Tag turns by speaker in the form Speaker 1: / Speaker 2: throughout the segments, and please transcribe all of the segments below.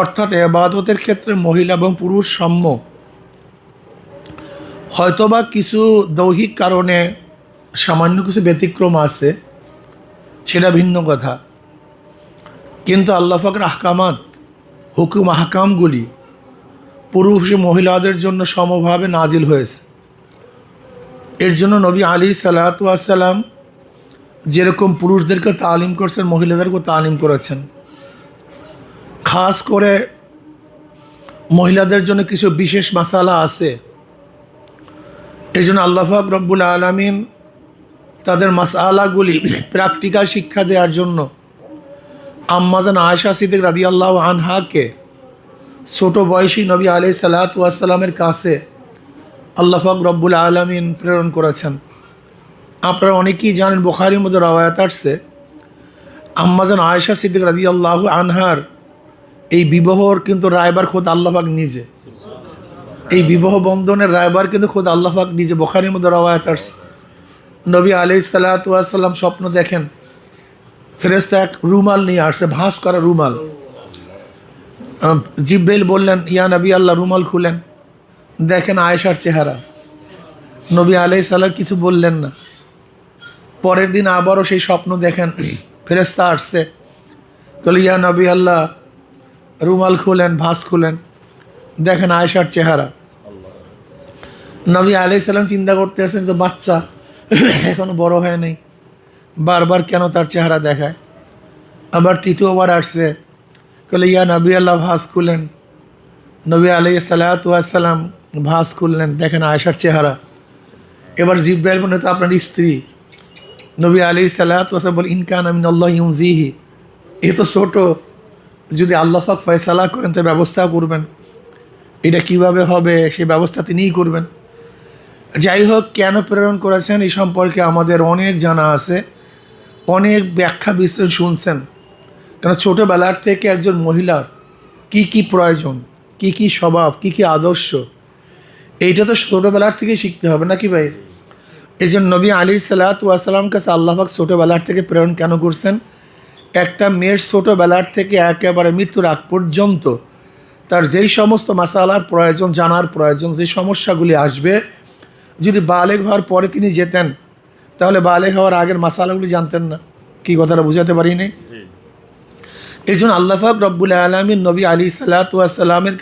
Speaker 1: অর্থাৎ ইবাদতের ক্ষেত্রে মহিলা এবং পুরুষ সাম্য। হয়তোবা কিছু দৈহিক কারণে সামান্য কিছু ব্যতিক্রম আছে, সেটা ভিন্ন কথা, কিন্তু আল্লাহ পাকের আহকামাত, হুকুম আহকামগুলি পুরুষ ও মহিলাদের জন্য সমভাবে নাজিল হয়েছে। এর জন্য নবী আলাইহিস সালাম যেরকম পুরুষদেরকে তালিম করছেন, মহিলাদেরকেও তালিম করেছেন। খাস করে মহিলাদের জন্য কিছু বিশেষ মাসালা আছে। এই জন্য আল্লাহ পাক রব্বুল আলামিন তাদের মাসালাগুলি প্র্যাকটিক্যাল শিক্ষা দেওয়ার জন্য আম্মাজান আয়েশা সিদ্দিক রাদিয়াল্লাহু আনহাকে ছোট বয়সী নবী আলাইহিস সালামের কাছে আল্লাহ পাক রব্বুল আলামিন প্রেরণ করেছেন। আপনারা অনেকেই জানেন, বুখারীর মধ্যে রওয়ায়াত আসছে, আম্মাজান আয়েশা সিদ্দিক রাদিয়াল্লাহু আনহার এই বিবাহর কিন্তু রায়বার খোদ আল্লাহ পাক নিজে। এই বিবাহ বন্ধনের রায়বার কিন্তু খোদ আল্লাহ পাক নিজে। বুখারীর মধ্যে রওয়ায়াত আসছে, নবী আলাইহিস সালাম স্বপ্ন দেখেন, ফেরেশতা এক রুমাল নিয়ে আসছে, ভাঁজ করা রুমাল। জিব্রাইল বললেন, ইয়া নবী আল্লাহ, রুমাল খুলেন, দেখেন আয়েশার চেহারা। নবী আলাইহিস সালাম কিছু বললেন না। পরের দিন আবারও সেই স্বপ্ন দেখেন, ফেরেশতা আসছে, বলে ইয়া নবী আল্লাহ, রুমাল খুলেন, ভাঁজ খুলেন, দেখেন আয়েশার চেহারা। নবী আলাইহিস সালাম চিন্তা করতে আসেন, তো বাচ্চা এখনো বড় হয় নাই, বারবার কেন তার চেহারা দেখায়। আবার তৃতীয়বার আসছে, বলে ইয়া নবী আল্লাহ, ভাঁজ খুলেন। নবী আলাইহিস সালাম ভাঁজ খুললেন, দেখেন আয়েশার চেহারা। এবার জিব্রাইল বলেন, তো আপনার স্ত্রী। নবী আলাইহিস সালাম বলে, ইনকান মিনাল্লাহ ইউনজিহি, এ তো ছোট, যদি আল্লাহ পাক ফয়সালা করেন তো ব্যবস্থা করবেন, এটা কিভাবে হবে সে ব্যবস্থা তিনিই করবেন। যাই হোক, কেন প্রেরণ করেছেন এই সম্পর্কে আমাদের অনেক জানা আছে, অনেক ব্যাখ্যা বিশ্লেষণ শুনছেন। কেন ছোটোবেলার থেকে একজন মহিলার কি কি প্রয়োজন, কি কি স্বভাব, কি কি আদর্শ, এইটা তো ছোটোবেলার থেকে শিখতে হবে নাকি ভাই? এই জন্য নবী আলাইহিস কাছে আল্লাহ পাক ছোটোবেলার থেকে প্রেরণ কেন করছেন? একটা মেয়ের ছোটোবেলার থেকে একেবারে মৃত্যুর আগ পর্যন্ত তার যেই সমস্ত মাসালার প্রয়োজন, জানার প্রয়োজন, যে সমস্যাগুলি আসবে, যদি বালেগ হওয়ার পরে তিনি যেতেন, তাহলে বালেগ হওয়ার আগের মাসালাগুলি জানতেন না। কি কথাটা বুঝাতে পারিনি? এই জন্য আল্লাহ পাক রব্বুল আলামিন নবী আলাইহিস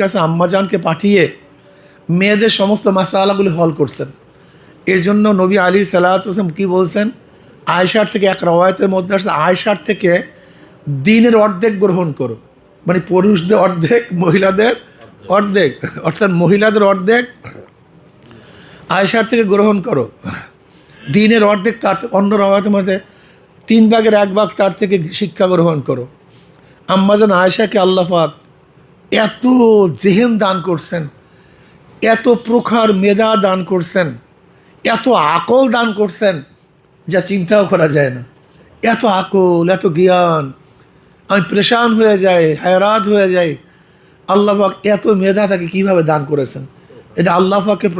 Speaker 1: কাছে আম্মাজানকে পাঠিয়ে মেয়েদের সমস্ত মাসালাগুলি হল করছেন। এর জন্য নবী আলাইহিস কী বলছেন? আয়েশার থেকে, এক রওয়ায়াতের মধ্যে আসছে, আয়েশার থেকে দিনের অর্ধেক গ্রহণ করো, মানে পুরুষদের অর্ধেক, মহিলাদের অর্ধেক, অর্থাৎ মহিলাদের অর্ধেক আয়েশার থেকে গ্রহণ করো, দিনের অর্ধেক তার, অন্য রওয়ায়াতের মধ্যে 1/3 তার থেকে শিক্ষা গ্রহণ করো। আম্মাজান আয়েশাকে আল্লাহ পাক এত জেহেন দান করছেন, এত প্রখর মেধা দান করছেন, এত আকল দান করছেন, যা চিন্তাও করা যায় না। এত আকল, এত জ্ঞান, আমি পরেশান হয়ে যাই, হায়রাত হয়ে যাই। আল্লাহ পাক এত মেধা তাকে কীভাবে দান করেছেন? এটা আল্লাহ পাকের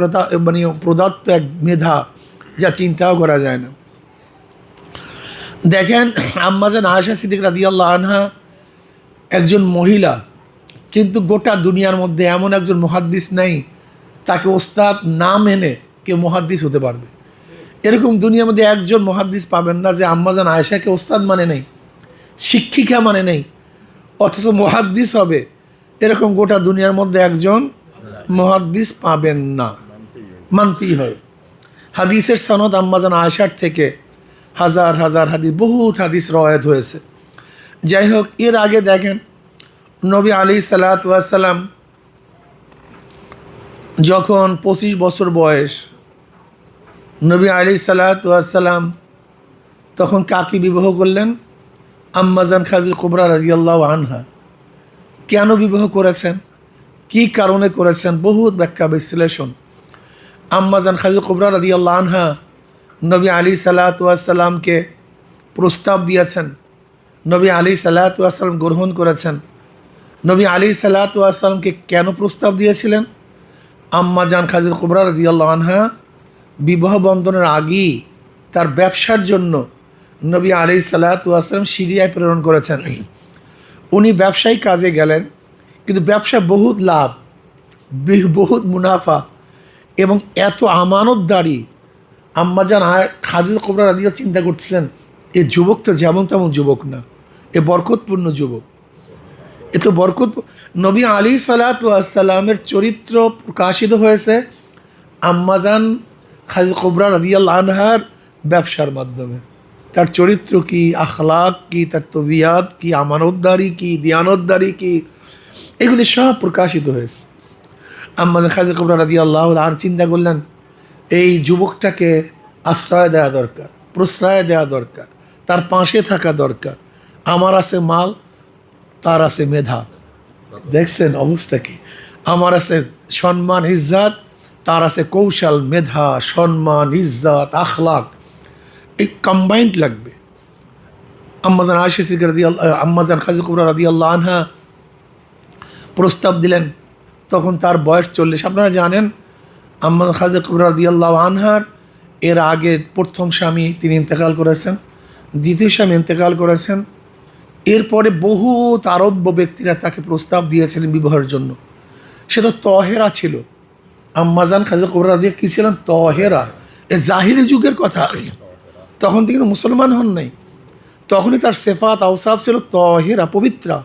Speaker 1: প্রদত্ত এক মেধা, যা চিন্তাও করা যায় না। দেখেন, আম্মাজান আয়েশা সিদ্দিক রাদিয়াল্লাহু আনহা একজন মহিলা, কিন্তু গোটা দুনিয়ার মধ্যে এমন একজন মুহাদ্দিস নাই তাকে ওস্তাদ না মেনে কেউ মুহাদ্দিস হতে পারবে। এরকম দুনিয়ার মধ্যে একজন মুহাদ্দিস পাবেন না যে আম্মাজান আয়েশাকে ওস্তাদ মানে নেই, শিক্ষিকা মানে নেই, অথচ মুহাদ্দিস হবে। এরকম গোটা দুনিয়ার মধ্যে একজন মুহাদ্দিস পাবেন না, মানতেই হয়। হাদিসের সনদ আম্মাজান আয়েশার থেকে হাজার হাজার হাদিস, বহুত হাদিস রওয়ায়াত হয়েছে। যাই হোক, এর আগে দেখেন, নবী আলাইহিস যখন 25 বছর বয়স, নবী আলাইহিস তখন কাকে বিবাহ করলেন? আম্মাজান খাদিজা কুবরা রাদিয়াল্লাহু আনহা। কেন বিবাহ করেছেন, কি কারণে করেছেন, বহুত ব্যাখ্যা বিশ্লেষণ। আম্মাজান খাদিজা কুবরা রাদিয়াল্লাহু আনহা নবী আলাইহিসসালামকে প্রস্তাব দিয়েছেন, নবী আলাইহিসসালাম গ্রহণ করেছেন। নবী আলাইহিসসালামকে কেন প্রস্তাব দিয়েছিলেন? আম্মাজান খাদিজা কুবরা রাদিয়াল্লাহু আনহা বিবাহ বন্ধনের আগেই তার ব্যবসার জন্য নবী আলাইহিসসালাম সিরিয়ায় প্রেরণ করেছেন। উনি ব্যবসায়িক কাজে গেলেন, কিন্তু ব্যবসায় বহুত লাভ, বহুত মুনাফা এবং এত আমানতদারি। আম্মাজান খাদিজা কুবরা রাদিয়াল্লাহু চিন্তা করতেছেন এই যুবকটা যেমন তেমন যুবক না, এ বরকতপূর্ণ যুবক, এ তো বরকত। নবী আলী সালাতু ওয়াসসালামের চরিত্র প্রকাশিত হয়েছে আম্মাজান খাদিজা কুবরা রাদিয়াল্লাহু আনহার ব্যবসার মাধ্যমে। তার চরিত্র কি, আখলাক কি, তার তবিয়াত কি, আমানতদারি কি, দিয়ানতদারি কি, এগুলি সব প্রকাশিত হয়েছে। আম্মাজান খাদিজা কুবরা রাদিয়াল্লাহু আনহা চিন্তা করলেন এই যুবকটাকে আশ্রয় দেওয়া দরকার, প্রশ্রয় দেওয়া দরকার, তার পাশে থাকা দরকার। আমার আছে মাল, তার আছে মেধা। দেখছেন অবস্থা কি? আমার আছে সম্মান ইজ্জত, তার আছে কৌশল, মেধা, সম্মান, ইজ্জত, আখলাক, এই কম্বাইন্ড লাগবে। আম্মাজান আয়েশা সিদ্দিকা আম্মাজান খাদিজা কুবরা রাদিয়াল্লাহু আনহা প্রস্তাব দিলেন। তখন তার বয়স 40। আপনারা জানেন আম্মাজান খাদিজা কুবরা রাদিয়াল্লাহু আনহার এর আগে প্রথম স্বামী তিনি ইন্তেকাল করেছেন, দ্বিতীয় স্বামী ইন্তেকাল করেছেন। এরপরে বহুত আরব্য ব্যক্তিরা তাকে প্রস্তাব দিয়েছিলেন বিবাহের জন্য। সে তো তহেরা ছিল। আম্মাজান খাদিজা কুবরা রাদিয়াল্লাহু কী ছিলেন? তহেরা। এ জাহিলি যুগের কথা, তখন তিনি মুসলমান হন নাই। তখনই তার সেফাত আওসাফ ছিল তহেরা, পবিত্রা।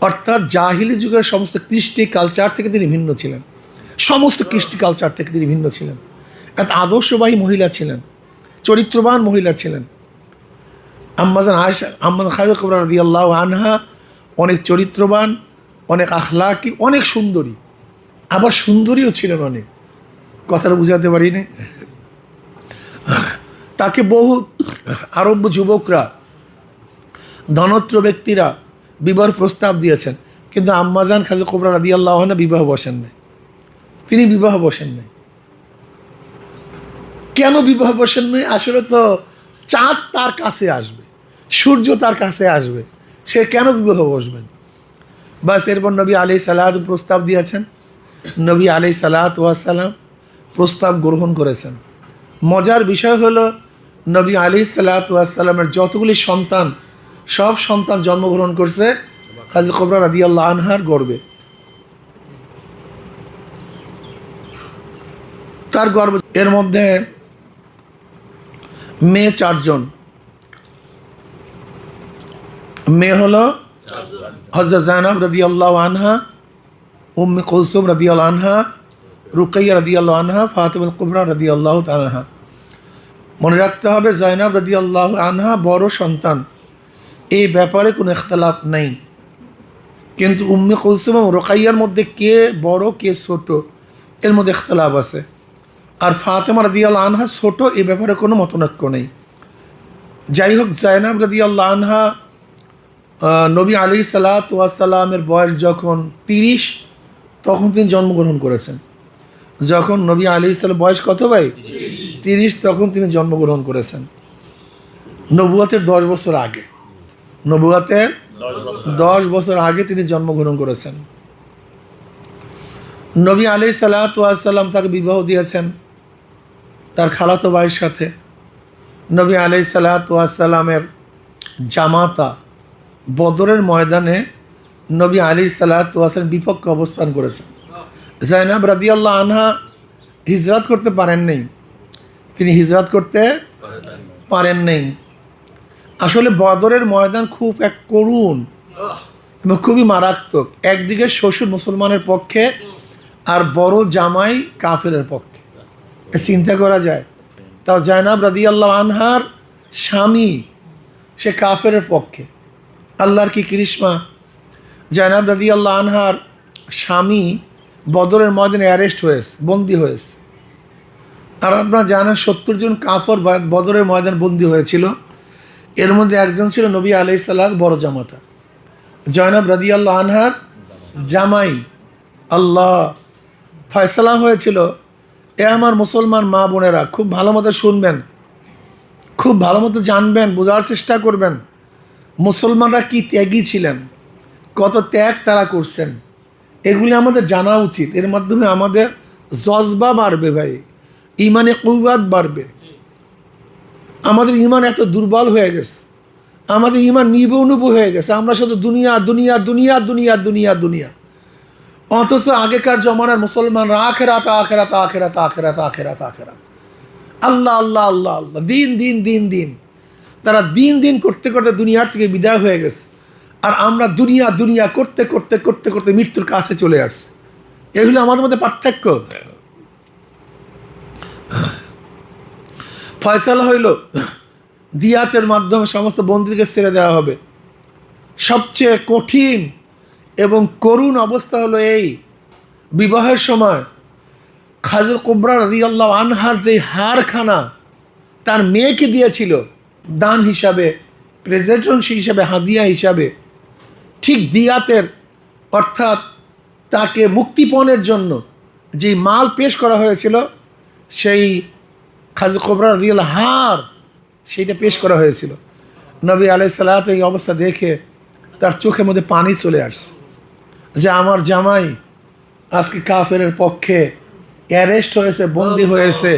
Speaker 1: অর্থাৎ জাহিলি যুগের সমস্ত কৃষ্টি কালচার থেকে তিনি ভিন্ন ছিলেন, সমস্ত কৃষ্টি কালচার থেকে তিনি ভিন্ন ছিলেন। এত আদর্শবাহী মহিলা ছিলেন, চরিত্রবান মহিলা ছিলেন। আম্মাজান আয়েশা আম্মাজান খাদিজা কুবরা রাদিয়াল্লাহু আনহা অনেক চরিত্রবান, অনেক আখলাকি, অনেক সুন্দরী, আবার সুন্দরীও ছিলেন অনেক। কথাটা বুঝাতে পারি না। তাকে বহু আরব্য যুবকরা, ধনত্র ব্যক্তিরা বিবাহের প্রস্তাব দিয়েছেন, কিন্তু আম্মাজান খাদিজা কুবরা রাদিয়াল্লাহু আনহা বিবাহ বসেন নাই। তিনি বিবাহ বসেন নাই। কেন বিবাহ বসেন নাই? আসলে তো চাঁদ তার কাছে আসবে, সূর্য তার কাছে আসবে, সে কেন বিবাহ বসবেন? বাস এরপর নবী আলাইহিস সালাত প্রস্তাব দিয়েছেন। নবী আলাইহিস সালাতু ওয়াসসালাম প্রস্তাব গ্রহণ করেছেন। মজার বিষয় হলো নবী আলাইহিস সালাতু ওয়াসসালামের যতগুলি সন্তান, সব সন্তান জন্মগ্রহণ করছে খাদিজা কুবরা রাদিয়াল্লাহু আনহার গর্ভে। তার গর্ভ, এর মধ্যে মেয়ে 4 জন। মেয়ে হলো হযরত যায়েনব রাদিয়াল্লাহু আনহা, উম্মে কুলসুম রাদিয়াল্লাহু আনহা, রুকাইয়া রাদিয়াল্লাহু আনহা, ফাতিমা কুবরা রাদিয়াল্লাহু আনহা। মনে রাখতে হবে যায়েনব রাদিয়াল্লাহু আনহা বড় সন্তান, এই ব্যাপারে কোনো ইখতিলাফ নেই। কিন্তু উম্মে কুলসুম এবং রুকাইয়ার মধ্যে কে বড় কে ছোট, এর মধ্যে ইখতিলাফ আছে। আর ফাতিমা রাদিয়াল্লাহু আনহা ছোট, এ ব্যাপারে কোনো মতনৈক্য নেই। যাই হোক, যায়েনব রাদিয়াল্লাহু আনহা নবী আলাইহিস সালাতু ওয়াসসালামের বয়স যখন 30, তখন তিনি জন্মগ্রহণ করেছেন। যখন নবী আলাইহিস সালাম বয়স কত ভাই? 30, তখন তিনি জন্মগ্রহণ করেছেন। নবুয়তের 10 বছর আগে, নবুয়তের 10 বছর আগে তিনি জন্মগ্রহণ করেছেন। নবী আলাইহিস সালাতু ওয়াসসালাম তাকে বিবাহ দিয়েছেন তার খালাতো ভাইয়ের সাথে। নবী আলাইহিস সালাতু ওয়াসসালামের জামাতা বদরের ময়দানে নবী আলাইহিস সালাতু ওয়াসসালাম বিপক্ষে অবস্থান করেছেন। যায়েনব রাদিয়াল্লাহু আনহা হিজরত করতে পারেন নাই, তিনি হিজরত করতে পারেন নাই। আসলে বদরের ময়দান খুব এক করুণ এবং খুবই মারাত্মক। একদিকে শ্বশুর মুসলমানের পক্ষে আর বড় জামাই কাফেরের পক্ষে, চিন্তা করা যায়। তাও যায়েনব রাদিয়াল্লাহু আনহার স্বামী সে কাফেরের পক্ষে। আল্লাহর কি করিশ্মা! যায়েনব রাদিয়াল্লাহু আনহার স্বামী বদরের ময়দানে অ্যারেস্ট হয়েছে, বন্দী হয়েছে। আর আপনারা জানেন 70 জন কাফর বদরের ময়দান বন্দী হয়েছিল। এর মধ্যে একজন ছিল নবী আলাইহিস সালাত বড় জামাতা, যায়েনব রাদিয়াল্লাহু আনহার জামাই। আল্লাহ ফয়সালা হয়েছিল, এ আমার মুসলমান মা বোনেরা খুব ভালো মতো শুনবেন, খুব ভালো মতো জানবেন, বোঝার চেষ্টা করবেন। মুসলমানরা কি ত্যাগী ছিলেন, কত ত্যাগ তারা করছেন, এগুলি আমাদের জানা উচিত। এর মাধ্যমে আমাদের জজবা বাড়বে ভাই, ইমানে কুওয়াত বাড়বে। আমাদের ইমান এত দুর্বল হয়ে গেছে, আমাদের ইমান নিবু হয়ে গেছে, আমরা শুধু দুনিয়া দুনিয়া দুনিয়া দুনিয়া দুনিয়া দুনিয়া। অথচ আগেকার জমানার মুসলমানরা আখেরাত আখেরাত আখেরাত আখেরাত আখেরাত আখেরাত, আল্লাহ আল্লাহ আল্লাহ আল্লাহ, দিন দিন দিন দিন। তারা দিন দিন করতে করতে দুনিয়ার থেকে বিদায় হয়ে গেছে, আর আমরা দুনিয়া দুনিয়া করতে করতে করতে করতে মৃত্যুর কাছে চলে আসছি। এগুলো আমাদের মধ্যে পার্থক্য। ফয়সালা হইল দিয়াতের মাধ্যমে সমস্ত বন্দীকে ছেড়ে দেওয়া হবে। সবচেয়ে কঠিন এবং করুণ অবস্থা হলো এই, বিবাহের সময় খাজা কুবরা রাদিয়াল্লাহু আনহার যে হারখানা তার মেয়েকে দিয়েছিল দান হিসাবে, প্রেজেন্ট হিসাবে, হাদিয়া হিসাবে, ঠিক দিয়াতের অর্থাৎ তাকে মুক্তিপণের জন্য যে মাল পেশ করা হয়েছিল, সেই খাজা কুবরা রাদিয়াল্লাহু হার সেইটা পেশ করা হয়েছিল। নবী আলাইহিস সালাত এই অবস্থা দেখে তার চোখের মধ্যে পানি চলে আসছে, যে আমার জামাই আজকে কাফেরের পক্ষে অ্যারেস্ট হয়েছে, বন্দী হয়েছে,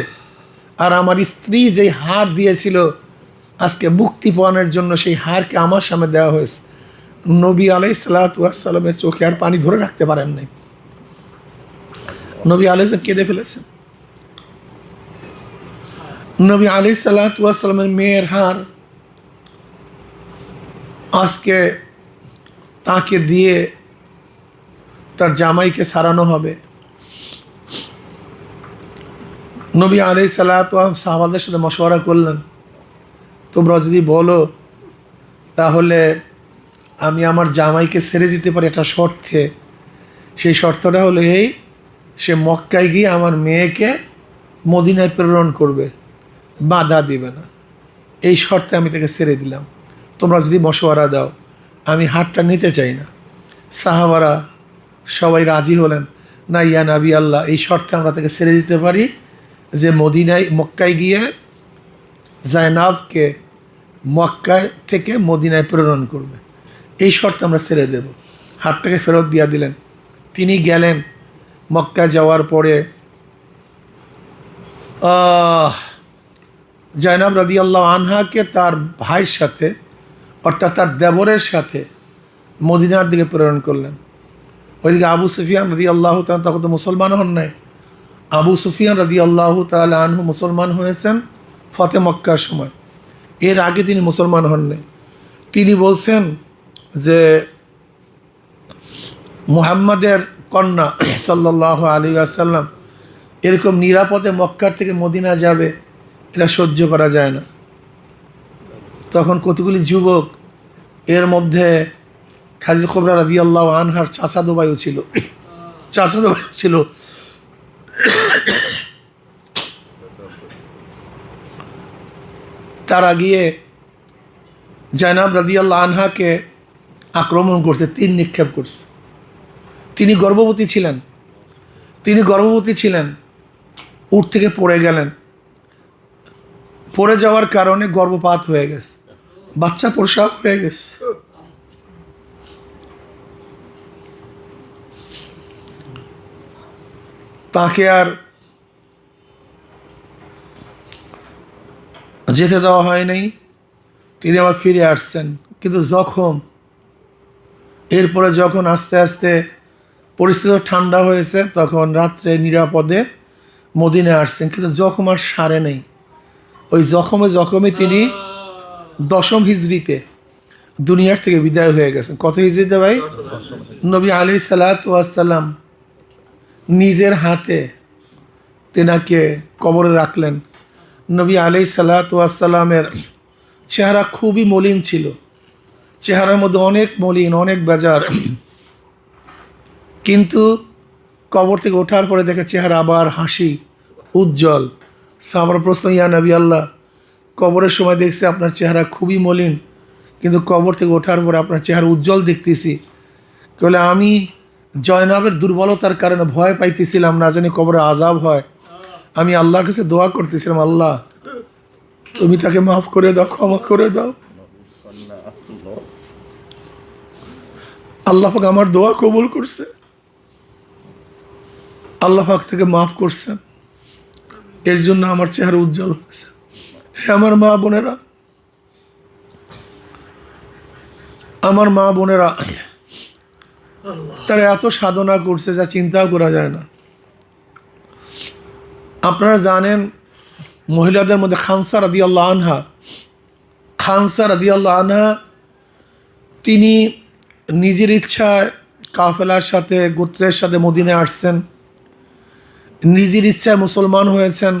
Speaker 1: আর আমার স্ত্রী যেই হার দিয়েছিল আজকে মুক্তিপণের জন্য সেই হারকে আমার সামনে দেওয়া হয়েছে। নবী আলাইহিস সালাতু ওয়াস সালামের চোখে আর পানি ধরে রাখতে পারেন নাই, নবী আলাইহিস সালাম কেঁদে ফেলেছেন। নবী আলাইহিস সালাতু ওয়াস সালামের মেয়ের হার আজকে তাকে দিয়ে তার জামাইকে সারানো হবে। নবী আলাইহিস সালাতু ওয়াস সালাম সাহাবাদের সাথে মশওয়ারা করলেন, তোমরা যদি বলো তাহলে আমি আমার জামাইকে ছেড়ে দিতে পারি একটা শর্তে। সেই শর্তটা হলো এই, সে মক্কায় গিয়ে আমার মেয়েকে মদিনায় প্রেরণ করবে, বাধা দিবে না। এই শর্তে আমি তাকে ছেড়ে দিলাম, তোমরা যদি মশওয়ারা দাও। আমি হাতটা নিতে চাই না। সাহাবারা সবাই রাজি হলেন, না ইয়া নবী আল্লাহ, এই শর্তে আমরা তাকে ছেড়ে দিতে পারি যে মক্কায় গিয়ে জায়নাবকে মক্কায় থেকে মদিনায় প্রেরণ করবে, এই শর্তে আমরা ছেড়ে দেব। হাতটাকে ফেরত দিয়া দিলেন। তিনি গেলেন। মক্কা যাওয়ার পরে জায়নাব রাদিয়াল্লাহু আনহাকে তার ভাইয়ের সাথে অর্থাৎ তার দেবরের সাথে মদিনার দিকে প্রেরণ করলেন। ওইদিকে আবু সুফিয়ান রাদিয়াল্লাহু তাআলা তখন তো মুসলমান হন নাই। আবু সুফিয়ান রাদিয়াল্লাহু তাআলা আনহু মুসলমান হয়েছেন ফতে মক্কার সময়, এর আগে তিনি মুসলমান হন নাই। তিনি বলছেন যে মুহাম্মাদের কন্যা সাল্লাল্লাহু আলাইহি ওয়াসাল্লাম এরকম নিরাপদে মক্কার থেকে মদিনা যাবে, এটা সহ্য করা যায় না। তখন কতগুলি যুবক, এর মধ্যে খাজা কুবরা রাদিয়াল্লাহু আনহার চাচাতো ভাইও ছিল, তারা গিয়ে জায়নাব রাদিয়াল্লাহু আনহাকে আক্রমণ করছে, তীর নিক্ষেপ করছে। তিনি গর্ভবতী ছিলেন, উট থেকে পড়ে গেলেন। পড়ে যাওয়ার কারণে গর্ভপাত হয়ে গেছে, বাচ্চা প্রসব হয়ে গেছে। তাকে আর যেতে দেওয়া হয় নাই, তিনি আবার ফিরে আসছেন। কিন্তু এরপরে যখন আস্তে আস্তে পরিস্থিতি ঠান্ডা হয়েছে, তখন রাত্রে নিরাপদে মদিনায় আসছেন, কিন্তু জখম আর সারে নেই। ওই জখমে তিনি 10ম হিজরিতে দুনিয়ার থেকে বিদায় হয়ে গেছেন। কত হিজরিতে ভাই? নবী আলাইহিস সালাতু ওয়াস সালাম নিজের হাতে তেনাকে কবরে রাখলেন। নবী আলাইহিস সালাতু ওয়াস সালামের চেহারা খুবই মলিন ছিল, চেহারার মধ্যে অনেক মলিন, অনেক বেজার। কিন্তু কবর থেকে ওঠার পরে দেখে চেহারা আবার হাসি, উজ্জ্বল। সাহাবার প্রশ্ন, ইয়া নবী আল্লাহ, কবরের সময় দেখছি আপনার চেহারা খুবই মলিন, কিন্তু কবর থেকে ওঠার পরে আপনার চেহারা উজ্জ্বল দেখতেছি। বলে, আমি জয়নাবের দুর্বলতার কারণে ভয় পাইতেছিলাম, না জানি কবরে আযাব হয়। আমি আল্লাহর কাছে দোয়া করতেছিলাম, আল্লাহ তুমি তাকে মাফ করে দাও, ক্ষমা করে দাও। আল্লাহ পাক আমার দোয়া কবুল করছে, আল্লাহ পাক থেকে মাফ করছেন, এর জন্য আমার চেহারা উজ্জ্বল হয়েছে। হে আমার মা বোনেরা, আমার মা বোনেরা তারা এত সাধনা করছে যা চিন্তাও করা যায় না। আপনারা জানেন মহিলাদের মধ্যে খানসা রাদিয়াল্লাহু আনহা, খানসা রাদিয়াল্লাহু আনহা তিনি নিজের ইচ্ছায় কাফেলার সাথে গোত্রের সাথে মদিনায় আসছেন, নিজের ইচ্ছায় মুসলমান হয়েছেন,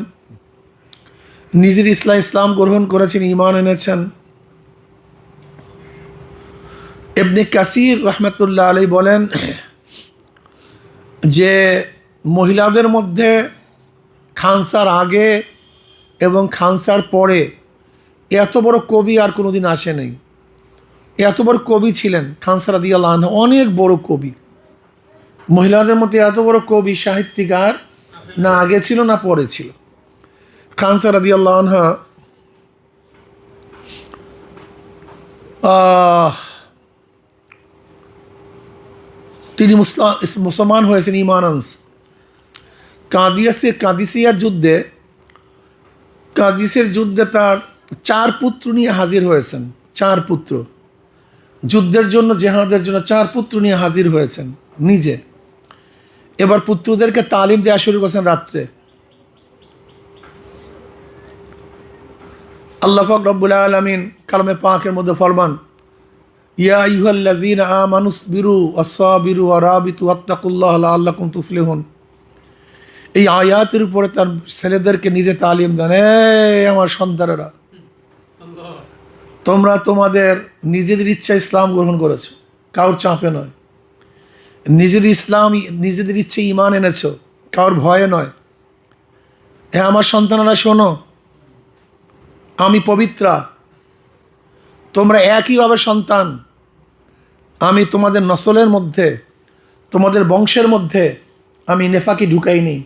Speaker 1: নিজের ইসলাম গ্রহণ করেছেন, ঈমান এনেছেন। ইবনে কাসির রহমতুল্লাহ আলাইহি বলেন যে মহিলাদের মধ্যে খানসার আগে এবং খানসার পরে এত বড় কবি আর কোনোদিন আসে নাই। এত বড় কবি ছিলেন খানসা রাদিয়াল্লাহু আনহা, অনেক বড় কবি। মহিলাদের মধ্যে এত বড় কবি সাহিত্যিকার না আগে ছিল না পরে ছিল। খানসা রাদিয়াল্লাহু আনহা তিনি মুসলমান হয়েছেন, ঈমান আনছেন। কাদিসিয়ার যুদ্ধে, কাদিসের যুদ্ধে তার 4 পুত্র নিয়ে হাজির হয়েছেন। 4 পুত্র যুদ্ধের জন্য, জেহাদের জন্য 4 পুত্র নিয়ে হাজির হয়েছেন নিজে। এবার পুত্রদেরকে তালিম দেওয়া শুরু করেছেন রাত্রে। আল্লাহ পাক রব্বুল আলামিন কালামে পাকের মধ্যে ফরমান, ইয়া আইয়ুহাল্লাযীনা আমানুসবিরু ওয়াসসাবিরু ওয়ারাবিতু ওয়াত্তাকুল্লাহা লাআল্লাকুম তুফলিহুন। এই আয়াতের উপরে তার ছেলেদেরকে নিজে তালিম দেন, আমার সন্তানেরা, তোমরা তোমাদের নিজেদের ইচ্ছা ইসলাম গ্রহণ করেছো, কারোর চাপে নয়। নিজেদের ইচ্ছে ঈমান এনেছো, কারোর ভয়ে নয়। আমার সন্তানেরা শোনো, আমি পবিত্রা, তোমরা একইভাবে সন্তান। আমি তোমাদের নসলের মধ্যে, তোমাদের বংশের মধ্যে আমি নেফাকি ঢুকাইনি।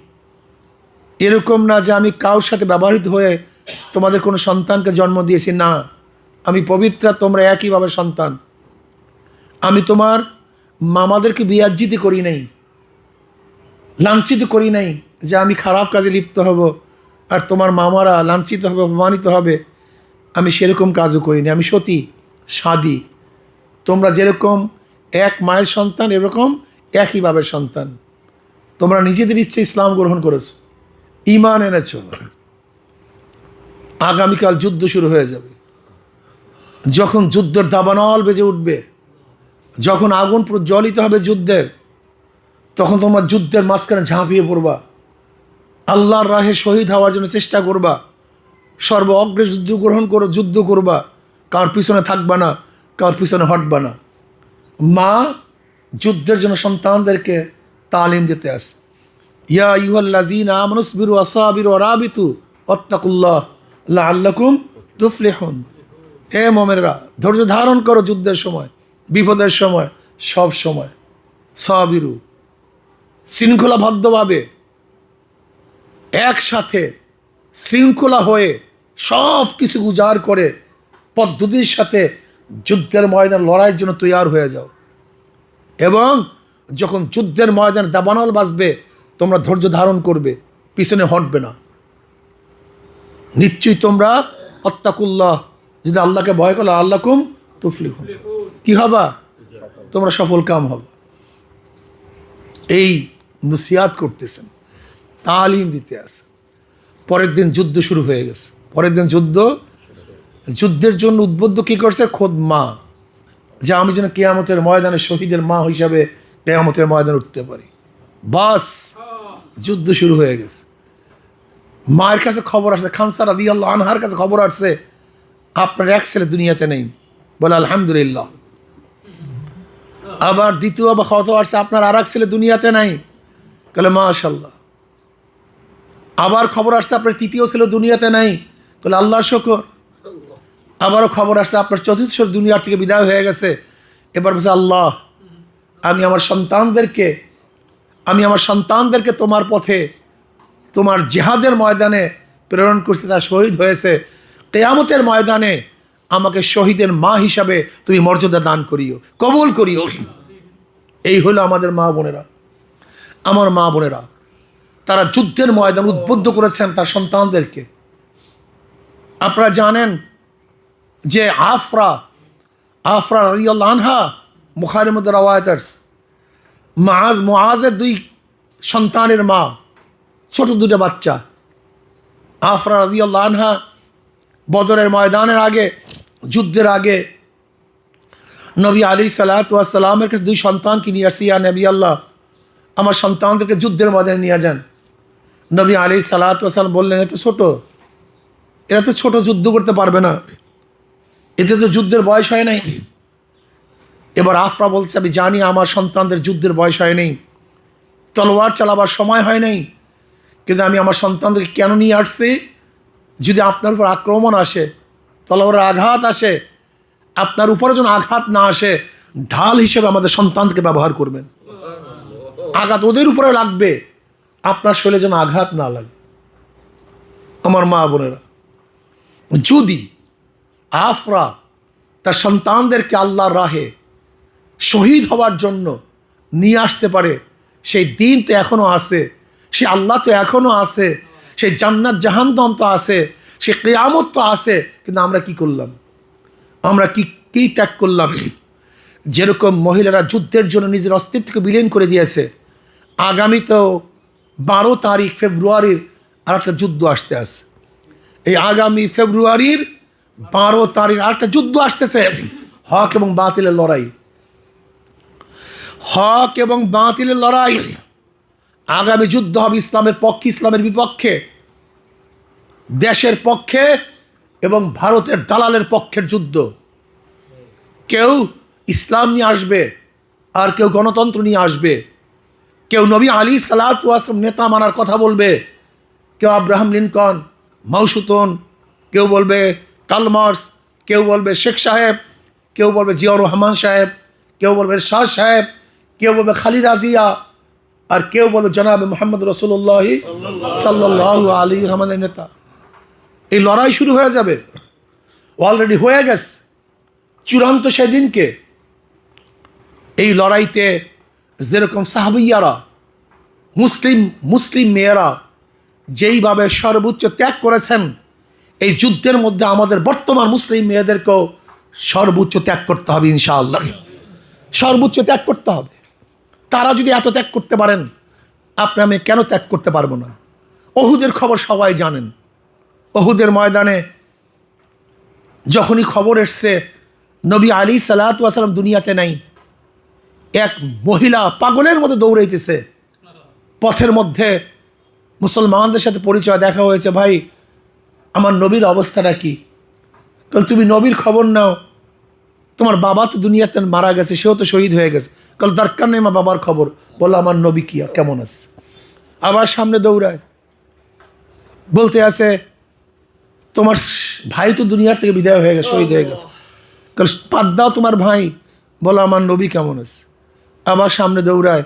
Speaker 1: এরকম না যে আমি কারোর সাথে ব্যবহৃত হয়ে তোমাদের কোনো সন্তানকে জন্ম দিয়েছি, না, আমি পবিত্রা, তোমরা একইভাবে সন্তান। আমি তোমার মামাদেরকে বিয়াজ্জিত করি নাই, লাঞ্ছিত করি নাই যে আমি খারাপ কাজে লিপ্ত হব আর তোমার মামারা লাঞ্ছিত হবে, অপমানিত হবে, আমি সেরকম কাজও করিনি। আমি সতী, সাদী, তোমরা যেরকম এক মায়ের সন্তান এরকম একইভাবে সন্তান। তোমরা নিজেদের ইচ্ছে ইসলাম গ্রহণ করেছো, ঈমান এনেছো। আগামীকাল যুদ্ধ শুরু হয়ে যাবে। যখন যুদ্ধের দাবানল বেজে উঠবে, যখন আগুন প্রজ্বলিত হবে যুদ্ধের, তখন তোমরা যুদ্ধের মাঝখানে ঝাঁপিয়ে পড়বা, আল্লাহর রাহে শহীদ হওয়ার জন্য চেষ্টা করবা, সর্ব অগ্রে যুদ্ধ করবা, কার পিছনে থাকবা না, কার পিছনে হটবা না। মা যুদ্ধের জন্য সন্তানদেরকে তালিম দিতে আসে, ইয়া আইয়ুহাল্লাযীনা আমানুসবিরু ওয়াসাবিরু ওয়ারাবিতু ওয়াত্তাকুল্লাহ লাআল্লাকুম তুফলিহুন। হে মুমিনরা, ধৈর্য ধারণ করো যুদ্ধের সময়, বিপদের সময়, সব সময়। সাবিরু, শৃঙ্খলাবদ্ধভাবে একসাথে শৃঙ্খলা হয়ে সব কিছু উজাড় করে পদ্ধতির সাথে যুদ্ধের ময়দান লড়াইয়ের জন্য তৈয়ার হয়ে যাও। এবং যখন যুদ্ধের ময়দান দাবানল বাজবে, তোমরা ধৈর্য ধারণ করবে, পিছনে হটবে না। নিশ্চয়ই তোমরা আত্তাকুল্লাহ, যদি আল্লাহকে ভয় করো, আল্লাকুম তুফলিহুন, কি হবা? তোমরা সফল কাম হবে। এই নসিহাত করতেছেন, তালিম দিতে আসে। পরের দিন যুদ্ধ শুরু হয়ে গেছে। পরের দিন যুদ্ধের জন্য উদ্বুদ্ধ কী করছে? খোদ মা, যে আমি যেন কিয়ামতের ময়দানে শহীদের মা হিসাবে কিয়ামতের ময়দানে উঠতে পারি। বাস, যুদ্ধ শুরু হয়ে গেছে। মায়ের কাছে খবর আসছে, খানসা রাদিয়াল্লাহু আনহার কাছে খবর আসছে, আপনার এক ছেলে দুনিয়াতে নেই। বলে আলহামদুলিল্লাহ। আবার দ্বিতীয় বা খবর আসছে, আপনার আর এক ছেলে দুনিয়াতে নাই। বলে মাশাল্লাহ। আবার খবর আসছে, আপনার তৃতীয় ছেলে দুনিয়াতে নাই। বলে আল্লাহর শুকর। আবারও খবর আসছে, আপনার চতুর্থ ছেলে দুনিয়ার থেকে বিদায় হয়ে গেছে। এবার বলছে, আল্লাহ, আমি আমার সন্তানদেরকে তোমার পথে, তোমার জিহাদের ময়দানে প্রেরণ করতে, তারা শহীদ হয়েছে। কিয়ামতের ময়দানে আমাকে শহীদের মা হিসাবে তুমি মর্যাদা দান করিও, কবুল করিও। এই হলো আমাদের মা বোনেরা। আমার মা বোনেরা, তারা যুদ্ধের ময়দান উদ্বুদ্ধ করেছেন তার সন্তানদেরকে। আপনারা জানেন যে আফরা রাদিয়াল্লাহু আনহা, বুখারীর মধ্যে রওয়ায়াত আছে, মুআজের 2 সন্তানের মা, ছোট 2টা বাচ্চা। আফরা রাদিয়াল্লাহু আনহা বদরের ময়দানের আগে, যুদ্ধের আগে নবী আলাইহিসসালাতু ওয়াস সালামের কাছে 2 সন্তানকে নিয়ে আসি, ইয়া নবী আল্লাহ, আমার সন্তানদেরকে যুদ্ধের ময়দানে নিয়ে যান। নবী আলাইহিসসালাতু ওয়াস সালাম বললেন, এরা তো ছোট, যুদ্ধ করতে পারবে না, এতে তো যুদ্ধের বয়স হয় নাই। এবার আফরা বলছে, আমি জানি আমার সন্তানদের যুদ্ধের বয়স হয় নাই, তলোয়ার চালাবার সময় হয় নাই, কিন্তু আমি আমার সন্তানদেরকে কেন নিয়ে আসছি, যদি আপনার উপর আক্রমণ আসে, তলোয়ারের আঘাত আসে, আপনার উপরে যেন আঘাত না আসে, ঢাল হিসেবে আমাদের সন্তানকে ব্যবহার করবেন। আঘাত ওদের উপরে লাগবে, আপনার শরীরে যেন আঘাত না লাগে। আমার মা বোনেরা, যদি আফরা তার সন্তানদেরকে আল্লাহর রাহে শহীদ হওয়ার জন্য নিয়ে আসতে পারে, সেই দিন তো এখনও আছে, সে আল্লাহ তো এখনও আছে, সেই জান্নাত জাহান্নাম তো আছে, সে কিয়ামত তো আছে, কিন্তু আমরা কি করলাম? আমরা কি ত্যাগ করলাম? যেরকম মহিলারা যুদ্ধের জন্য নিজের অস্তিত্বকে বিলীন করে দিয়েছে, আগামী তো 12 তারিখ ফেব্রুয়ারির আর একটা যুদ্ধ আসতে আছে। এই আগামী ফেব্রুয়ারির 12 তারিখ আর একটা যুদ্ধ আসতেছে, হক এবং বাতিলের লড়াই। হক এবং বাতিলের লড়াই। আগামী যুদ্ধ হবে ইসলামের পক্ষে, ইসলামের বিপক্ষে, দেশের পক্ষে এবং ভারতের দালালের পক্ষের যুদ্ধ। কেউ ইসলাম নিয়ে আসবে আর কেউ গণতন্ত্র নিয়ে আসবে। কেউ নবী আলাইহিসসালাতু ওয়াস সালাম নেতা মানার কথা বলবে, কেউ আব্রাহাম লিঙ্কন, মাওসুতুন, কেউ বলবে কার্ল মার্কস, কেউ বলবে শেখ সাহেব, কেউ বলবে জিয়াউর রহমান সাহেব, কেউ বলবে শাহ সাহেব, কেউ বলবে খালিদা জিয়া, আর কেউ বলবে জনাব মুহাম্মদ রাসূলুল্লাহ সাল্লাল্লাহু আলাইহি আমাদের নেতা। এই লড়াই শুরু হয়ে যাবে, অলরেডি হয়ে গেছে, চূড়ান্ত সেদিনকে। এই লড়াইতে যেরকম সাহাবিয়ারা, মুসলিম মেয়েরা যেইভাবে সর্বোচ্চ ত্যাগ করেছেন, এই যুদ্ধের মধ্যে আমাদের বর্তমান মুসলিম মেয়েদেরকেও সর্বোচ্চ ত্যাগ করতে হবে ইনশাআল্লাহ। সর্বোচ্চ ত্যাগ করতে হবে। তারা যদি এত ত্যাগ করতে পারেন, আপনি আমি কেন ত্যাগ করতে পারবো না? ওহুদের খবর সবাই জানেন। ওহুদের ময়দানে যখনই খবর এসছে নবী আলাইহিসসালাতু ওয়াস সালাম দুনিয়াতে নাই, এক মহিলা পাগলের মতো দৌড়াইতেছে। পথের মধ্যে মুসলমানদের সাথে পরিচয়, দেখা হয়েছে, ভাই আমার নবীর অবস্থাটা কি? কাল তুমি নবীর খবর নাও, তোমার বাবা তো দুনিয়াতে মারা গেছে, সেও তো শহীদ হয়ে গেছে, কাল দরকার নেই আমার বাবার খবর, বলো আমার নবী কি কেমন আছে। আবার সামনে দৌড়ায়, বলতে আছে তোমার ভাই তো দুনিয়ার থেকে বিদায় হয়ে গেছে, শহীদ হয়ে গেছে, কাল বাদ দাও তোমার ভাই, বলো আমার নবী কেমন আছে। আবার সামনে দৌড়ায়,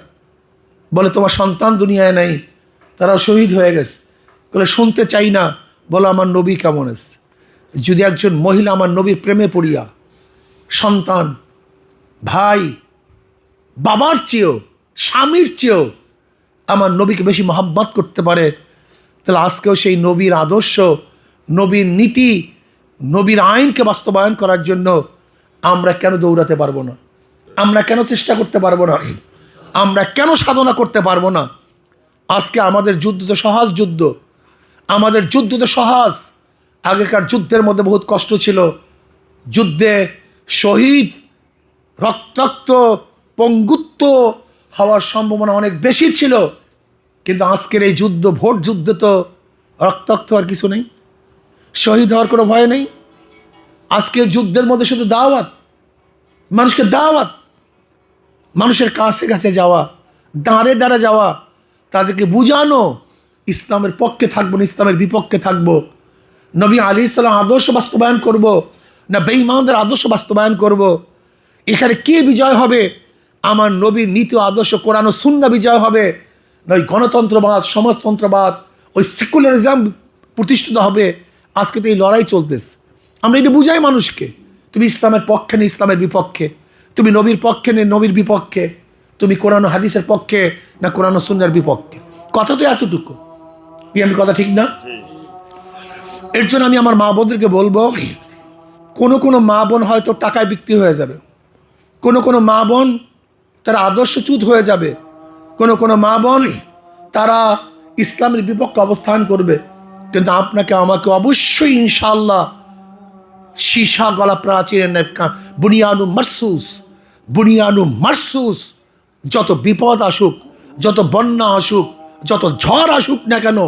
Speaker 1: বলে তোমার সন্তান দুনিয়ায় নাই, তারাও শহীদ হয়ে গেছে, বলে শুনতে চাই না, বলো আমার নবী কেমন আছে। যদি একজন মহিলা আমার নবীর প্রেমে পড়িয়া সন্তান, ভাই, বাবার চেয়েও, স্বামীর চেয়েও আমার নবীকে বেশি মহাব্বত করতে পারে, তাহলে আজকেও সেই নবীর আদর্শ, নবীর নীতি, নবীর আইনকে বাস্তবায়ন করার জন্য আমরা কেন দৌড়াতে পারবো না? আমরা কেন চেষ্টা করতে পারবো না? আমরা কেন সাধনা করতে পারবো না? আজকে আমাদের যুদ্ধ তো সহজ যুদ্ধ, আমাদের যুদ্ধ তো সহজ। আগেকার যুদ্ধের মধ্যে বহুত কষ্ট ছিল, যুদ্ধে শহীদ, রক্তাক্ত, পঙ্গুত্ব হওয়ার সম্ভাবনা অনেক বেশি ছিল। কিন্তু আজকের এই যুদ্ধ, ভোট যুদ্ধ, তো রক্তাক্ত হওয়ার কিছু নেই, শহীদ হওয়ার কোনো ভয় নেই। আজকের যুদ্ধের মধ্যে শুধু দাওয়াত, মানুষকে দাওয়াত, মানুষের কাছে কাছে যাওয়া, দাঁড়ে দাঁড়ে যাওয়া, তাদেরকে বুঝানো ইসলামের পক্ষে থাকবো না ইসলামের বিপক্ষে থাকবো, নবী আলাইহিস সালাম আদর্শ বাস্তবায়ন করব না বেঈমানদের আদর্শ বাস্তবায়ন করব। এখানে কে বিজয় হবে? আমার নবীর নীতি আদর্শ কোরআন ও সুন্নাহ বিজয় হবে, না ওই গণতন্ত্রবাদ, সমাজতন্ত্রবাদ, ওই সেকুলারিজম প্রতিষ্ঠিত হবে। আজকে তো এই লড়াই চলতেছে। আমরা এটা বুঝাই মানুষকে, তুমি ইসলামের পক্ষে নেই ইসলামের বিপক্ষে, তুমি নবীর পক্ষে নেই নবীর বিপক্ষে, তুমি কোরআন ও হাদিসের পক্ষে না কোরআন ও সুন্নাহর বিপক্ষে। কথা তো এতটুকু, আমি কথা ঠিক না? এর জন্য আমি আমার মা বোনদেরকে বলবো, কোনো মা বোন হয়তো টাকায় বিক্রি হয়ে যাবে, কোনো মা বোন তারা আদর্শচ্যুত হয়ে যাবে, কোনো মা বোন তারা ইসলামের বিপক্ষে অবস্থান করবে, কিন্তু আপনাকে আমাকে অবশ্যই ইনশাআল্লাহ সীসা গলা প্রাচীরের বুনিয়ানু মারসুস, যত বিপদ আসুক, যত বন্যা আসুক, যত ঝড় আসুক না কেন,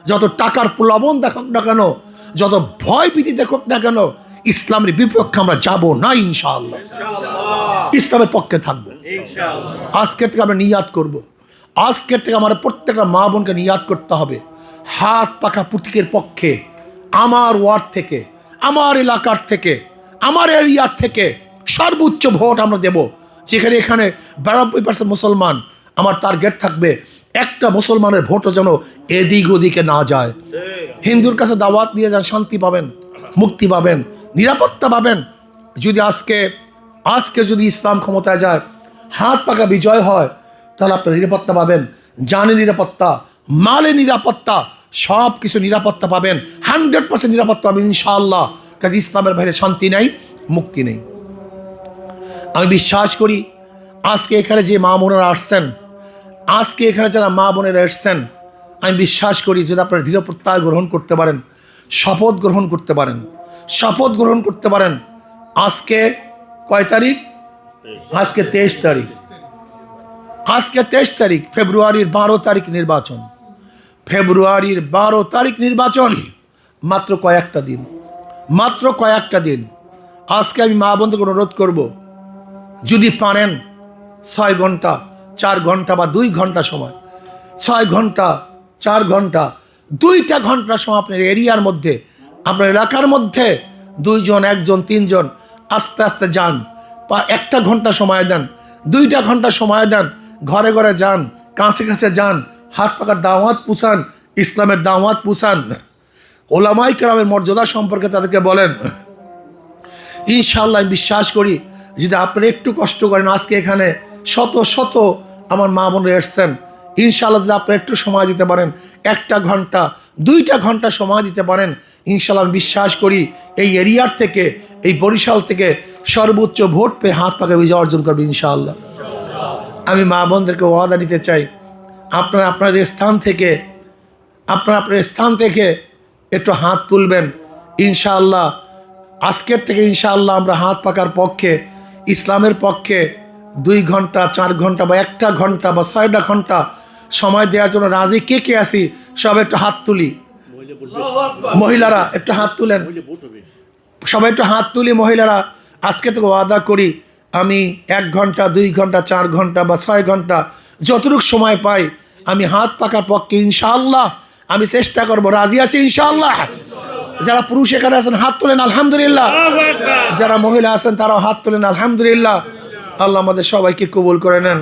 Speaker 1: যত টাকার প্রলোভন দেখুক না কেন, যত ভয় ভীতি দেখুক না কেন, ইসলামের বিপক্ষে আমরা যাব না ইনশাআল্লাহ, ইসলামের পক্ষে থাকবো। আজকের থেকে আমরা নিয়াত করব, আজকের থেকে আমার প্রত্যেকটা মা বোনকে নিয়াত করতে হবে, হাত পাখা প্রতীকের পক্ষে আমার ওয়ার্ড থেকে, আমার এলাকার থেকে, আমার এরিয়ার থেকে সর্বোচ্চ ভোট আমরা দেব। যেখানে এখানে 92% মুসলমান, আমার টার্গেট থাকবে একটা মুসলমানের ভোটও যেন এদিক ওদিকে না যায়। হিন্দুর কাছে দাওয়াত নিয়ে যান, শান্তি পাবেন, মুক্তি পাবেন, নিরাপত্তা পাবেন। যদি আজকে যদি ইসলাম ক্ষমতায় যায়, হাত পাকা বিজয় হয়, তাহলে আপনার নিরাপত্তা পাবেন, জানে নিরাপত্তা, মালে নিরাপত্তা, সব কিছু নিরাপত্তা পাবেন, 100% নিরাপত্তা পাবেন ইনশাআল্লাহ। কাজে ইসলামের বাইরে শান্তি নেই, মুক্তি নেই। আমি বিশ্বাস করি আজকে এখানে যে মা বোনেরা আসছেন, আজকে এখানে যারা মা বোনেরা এসছেন, আমি বিশ্বাস করি যদি আপনারা দৃঢ় প্রত্যয় গ্রহণ করতে পারেন, শপথ গ্রহণ করতে পারেন, আজকে কয় তারিখ? আজকে 23 তারিখ, ফেব্রুয়ারির 12 তারিখ নির্বাচন, মাত্র কয়েকটা দিন। আজকে আমি মা বোনকে অনুরোধ করব, যদি পারেন 6 ঘন্টা 4 ঘন্টা বা 2 ঘন্টা সময়, 6 ঘন্টা 4 ঘন্টা 2টা ঘন্টা সময় আপনার এরিয়ার মধ্যে, আপনার এলাকার মধ্যে 2 জন 1 জন 3 জন আস্তে আস্তে যান, 1টা ঘন্টা সময় দেন, 2টা ঘন্টা সময় দেন, ঘরে ঘরে যান, কাছে যান, হাত পাকার দাওয়াত পুছান, ইসলামের দাওয়াত পুছান, ওলামাই কেরামের মর্যাদা সম্পর্কে তাদেরকে বলেন। ইনশাআল্লাহ আমি বিশ্বাস করি যদি আপনারা একটু কষ্ট করেন, আজকে এখানে শত আমার মা বোনেরা এসছেন, ইনশাআল্লাহ যদি আপনারা একটু সময় দিতে পারেন, 1টা ঘন্টা 2টা ঘন্টা সময় দিতে পারেন, ইনশাআল্লাহ আমি বিশ্বাস করি এই এরিয়ার থেকে, এই বরিশাল থেকে সর্বোচ্চ ভোট পেয়ে হাত পাকা বিজয় অর্জন করবে ইনশাআল্লাহ। আমি মা বোনদেরকে ওয়াদা নিতে চাই, আপনারা আপনাদের স্থান থেকে একটু হাত তুলবেন ইনশাআল্লাহ। আজকের থেকে ইনশাআল্লাহ আমরা হাত পাকার পক্ষে, ইসলামের পক্ষে 2 ঘন্টা 4 ঘন্টা বা 1টা ঘন্টা বা 6টা ঘন্টা সময় দেওয়ার জন্য রাজি কে আছি? সবাই একটু হাত তুলি, মহিলারা একটু হাত তুলেন, সবাই একটু হাত তুলি মহিলারা। আজকে থেকে ওয়াদা করি আমি 1 ঘন্টা 2 ঘন্টা 4 ঘন্টা বা 6 ঘন্টা যতটুকু সময় পাই আমি হাত পাকার পক্ষে ইনশাআল্লাহ আমি চেষ্টা করব। রাজি আছি ইনশাআল্লাহ? যারা পুরুষ এখানে আছেন হাত তোলেন আলহামদুলিল্লাহ, যারা মহিলা আছেন তারাও হাত তোলেন আলহামদুলিল্লাহ। আল্লাহ আমাদের সবাইকে কবুল করে নেন।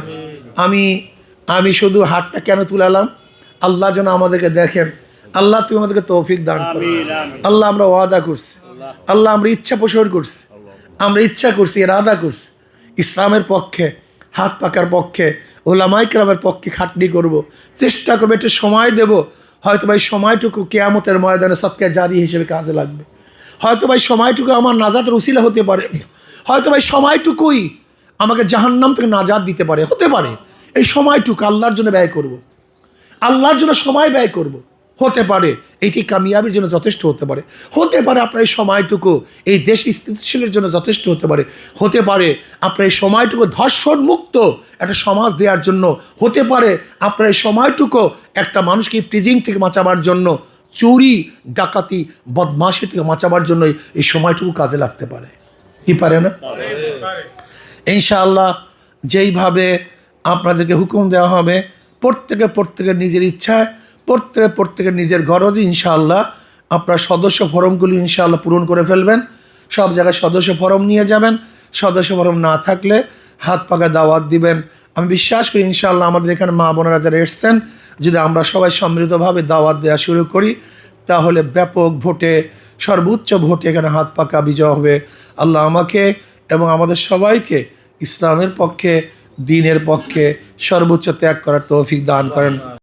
Speaker 1: আমি শুধু হাতটা কেন তুলালাম? আল্লাহ যেন আমাদেরকে দেখেন, আল্লাহ তুমি আমাদেরকে তৌফিক দান করো। আল্লাহ আমরা ওয়াদা করছি, আল্লাহ আমরা ইচ্ছা পোষণ করছি, ইরাদা করছি ইসলামের পক্ষে, হাত পাকার পক্ষে, ওলামায়ে কেরামের পক্ষে খাটনি করব, চেষ্টা করবো, একটু সময় দেব। হয়তো ভাই সময়টুকু কিয়ামতের ময়দানে সদকা জারি হিসেবে কাজে লাগবে, হয়তো ভাই সময়টুকু আমার নাজাতের উসিলা হতে পারে, হয়তো ভাই সময়টুকুই আমাকে জাহান্নাম থেকে নাজাত দিতে পারে, হতে পারে। এই সময়টুকু আল্লাহর জন্য ব্যয় করব, আল্লাহর জন্য সময় ব্যয় করব, হতে পারে এটি কামিয়াবির জন্য যথেষ্ট হতে পারে, আপনার এই সময়টুকু এই দেশ স্থিতিশীলের জন্য যথেষ্ট হতে পারে আপনার এই সময়টুকু ধর্ষণ মুক্ত একটা সমাজ দেওয়ার জন্য, হতে পারে আপনার এই সময়টুকু একটা মানুষকে ইফটিজিং থেকে বাঁচাবার জন্য, চুরি ডাকাতি বদমাশি থেকে বাঁচাবার জন্য এই সময়টুকু কাজে লাগতে পারে, কি পারে না? ইনশাআল্লাহ যেইভাবে আপনাদেরকে হুকুম দেওয়া হবে প্রত্যেকের নিজের ইচ্ছায়, প্রত্যেকের নিজের গরজে ইনশাআল্লাহ আপনার সদস্য ফরমগুলি ইনশাআল্লাহ পূরণ করে ফেলবেন। সব জায়গায় সদস্য ফরম নিয়ে যাবেন, সদস্য ফরম না থাকলে হাত পাকা দাওয়াত দিবেন। আমি বিশ্বাস করি ইনশাআল্লাহ আমাদের এখানে মা বোনেরা যারা এসছেন, যদি আমরা সবাই সম্মিলিতভাবে দাওয়াত দেওয়া শুরু করি তাহলে ব্যাপক ভোটে, সর্বোচ্চ ভোটে এখানে হাত পাকা বিজয় হবে। আল্লাহ আমাকে এবং আমাদের সবাইকে ইসলামের পক্ষে, দ্বীনের পক্ষে সর্বোচ্চ ত্যাগ করার তৌফিক দান করেন।